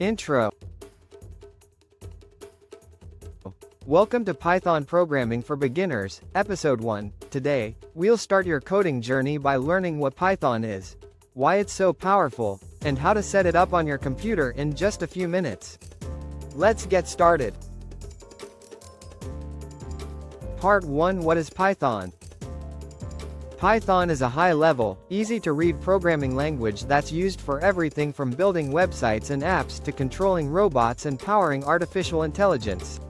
Intro. Welcome to Python Programming for Beginners, Episode 1. Today, we'll start your coding journey by learning what Python is, why it's so powerful, and how to set it up on your computer in just a few minutes. Let's get started. Part 1. What is Python? Python is a high-level, easy-to-read programming language that's used for everything from building websites and apps to controlling robots and powering artificial intelligence.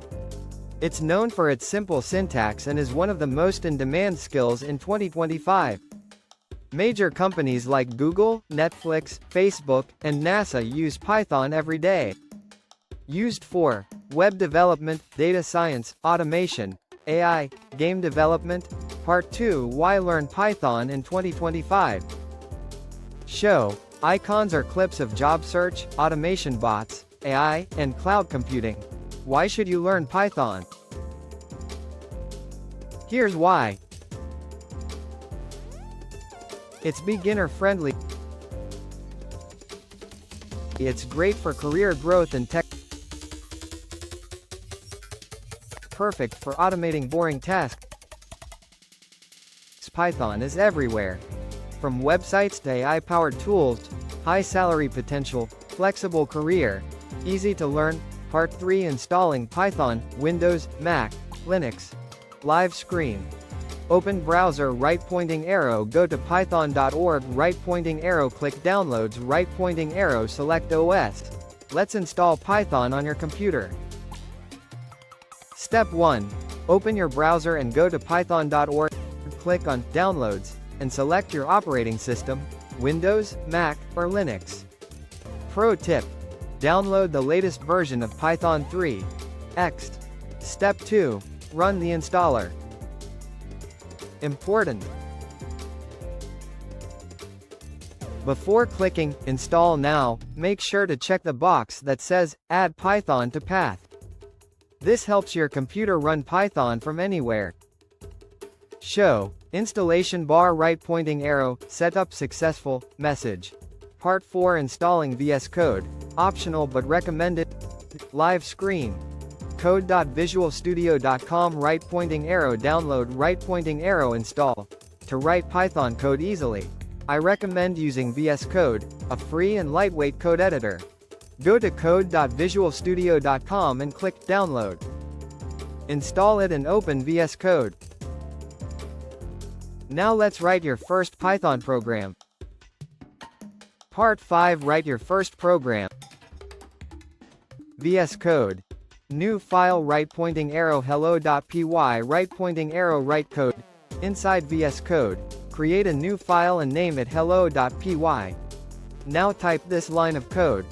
It's known for its simple syntax and is one of the most in-demand skills in 2025. Major companies like Google, Netflix, Facebook, and NASA use Python every day. Used for web development, data science, automation, AI, game development. Part 2. Why learn Python in 2025? Show. Icons are clips of job search, automation bots, AI, and cloud computing. Why should you learn Python? Here's why. It's beginner-friendly. It's great for career growth and tech. Perfect for automating boring tasks. Python is everywhere. From websites to AI-powered tools, high salary potential, flexible career, easy to learn. Part 3. Installing Python, Windows, Mac, Linux. Live screen. Open browser, right pointing arrow, go to python.org, right pointing arrow, click downloads, right pointing arrow, select OS. Let's install Python on your computer. Step 1. Open your browser and go to python.org. Click on Downloads, and select your operating system, Windows, Mac, or Linux. Pro tip. Download the latest version of Python 3. Next. Step 2. Run the installer. Important. Before clicking Install Now, make sure to check the box that says Add Python to Path. This helps your computer run Python from anywhere. Show. Installation bar, right pointing arrow, setup successful, message. Part 4. Installing VS Code. Optional but recommended. Live screen. Code.visualstudio.com, right pointing arrow, download, right pointing arrow, install. To write Python code easily, I recommend using VS Code, a free and lightweight code editor. Go to code.visualstudio.com and click download. Install it and open VS Code. Now let's write your first Python program. Part 5. Write your first program. VS Code. New file, right pointing arrow, hello.py, right pointing arrow, write code. Inside VS Code, create a new file and name it hello.py. Now type this line of code.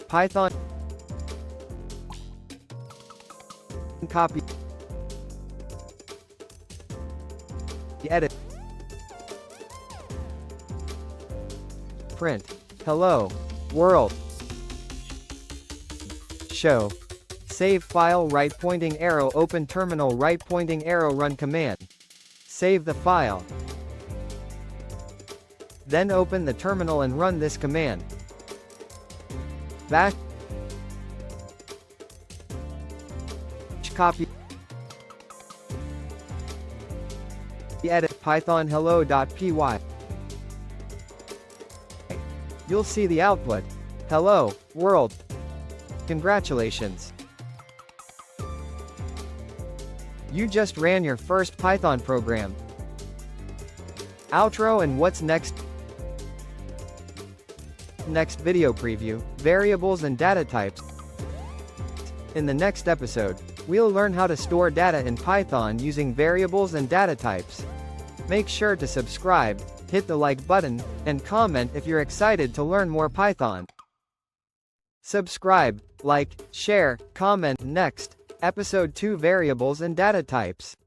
Python. Copy. Edit. Print. Hello world. Show. Save file, right pointing arrow, open terminal, right pointing arrow, run command. Save the file. Then open the terminal and run this command. Bash. Copy. Edit Python hello.py. You'll see the output. Hello world. Congratulations. You just ran your first Python program. Outro and what's next? Next video preview, variables and data types. In the next episode, we'll learn how to store data in Python using variables and data types. Make sure to subscribe, hit the like button, and comment if you're excited to learn more Python. Subscribe, like, share, comment. Next, Episode 2. Variables and data types.